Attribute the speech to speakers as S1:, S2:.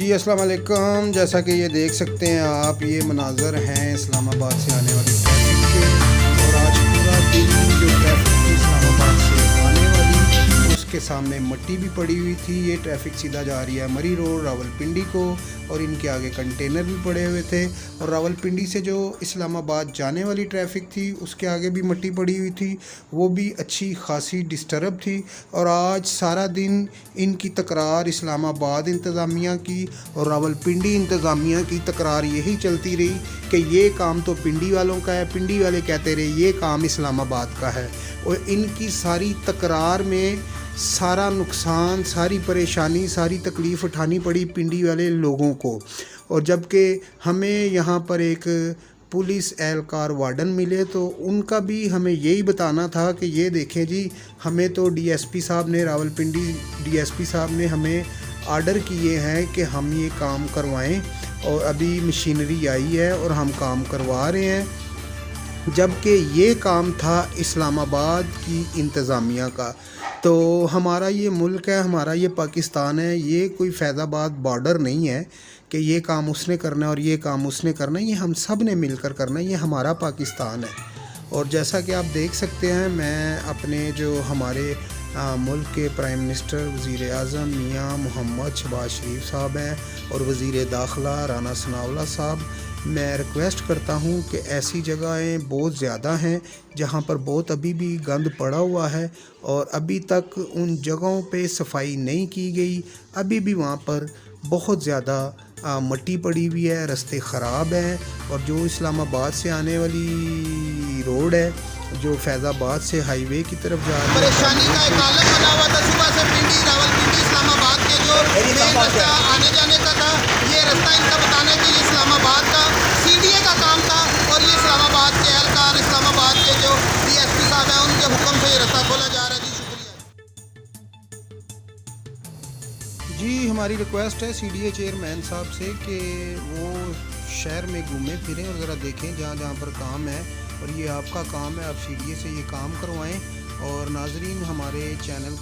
S1: جی السلام علیکم। جیسا کہ یہ دیکھ سکتے ہیں آپ، یہ مناظر ہیں اسلام آباد سے آنے والی ٹریفک کے، اور آج پورا دن جو ٹریفک تھی اسلام آباد سے آنے والی، اس کے سامنے مٹی بھی پڑی ہوئی تھی۔ یہ ٹریفک سیدھا جا رہی ہے مری روڈ راولپنڈی کو، اور ان کے آگے کنٹینر بھی پڑے ہوئے تھے، اور راولپنڈی سے جو اسلام آباد جانے والی ٹریفک تھی اس کے آگے بھی مٹی پڑی ہوئی تھی، وہ بھی اچھی خاصی ڈسٹرب تھی۔ اور آج سارا دن ان کی تکرار، اسلام آباد انتظامیہ کی اور راولپنڈی انتظامیہ کی تکرار یہی چلتی رہی کہ یہ کام تو پنڈی والوں کا ہے، پنڈی والے کہتے رہے یہ کام اسلام آباد کا ہے، اور ان کی ساری تکرار میں سارا نقصان، ساری پریشانی، ساری تکلیف اٹھانی پڑی پنڈی والے لوگوں کو۔ اور جب کہ ہمیں یہاں پر ایک پولیس اہلکار وارڈن ملے تو ان کا بھی ہمیں یہی بتانا تھا کہ یہ دیکھیں جی، ہمیں تو ڈی ایس پی صاحب نے، راولپنڈی ڈی ایس پی صاحب نے ہمیں آرڈر کیے ہیں کہ ہم یہ کام کروائیں، اور ابھی مشینری آئی ہے اور ہم کام کروا رہے ہیں، جبکہ یہ کام تھا اسلام آباد کی انتظامیہ کا۔ تو ہمارا یہ ملک ہے، ہمارا یہ پاکستان ہے، یہ کوئی فیض آباد بارڈر نہیں ہے کہ یہ کام اس نے کرنا ہے اور یہ کام اس نے کرنا ہے، یہ ہم سب نے مل کر کرنا ہے، یہ ہمارا پاکستان ہے۔ اور جیسا کہ آپ دیکھ سکتے ہیں، میں اپنے جو ہمارے ملک کے پرائم منسٹر وزیر اعظم میاں محمد شہباز شریف صاحب ہیں، اور وزیر داخلہ رانا ثناءاللہ صاحب، میں ریکویسٹ کرتا ہوں کہ ایسی جگہیں بہت زیادہ ہیں جہاں پر بہت ابھی بھی گند پڑا ہوا ہے، اور ابھی تک ان جگہوں پہ صفائی نہیں کی گئی، ابھی بھی وہاں پر بہت زیادہ مٹی پڑی ہوئی ہے، رستے خراب ہیں۔ اور جو اسلام آباد سے آنے والی روڈ ہے، جو فیض آباد سے ہائی وے کی طرف جا رہی ہے،
S2: پریشانی کا ایک عالم بنا ہوا تھا۔ صبح سے پنڈی راولپنڈی اسلام آباد کے جو مین رستہ آنے جانے کا تھا، یہ رستہ ان کا بتانا کہ یہ اسلام آباد کا سی ڈی اے کا کام تھا، اور یہ اسلام آباد کے اہلکار، اسلام آباد کے جو ڈی ایس پی صاحب ہیں، ان کے حکم سے یہ رستہ کھولا جا رہا ہے۔ جی شکریہ۔
S1: جی ہماری ریکویسٹ ہے سی ڈی اے چیئرمین صاحب سے کہ وہ شہر میں گھومیں پھریں اور ذرا دیکھیں جہاں جہاں پر کام ہے، اور یہ آپ کا کام ہے، آپ سی ڈی اے سے یہ کام کروائیں۔ اور ناظرین، ہمارے چینل کو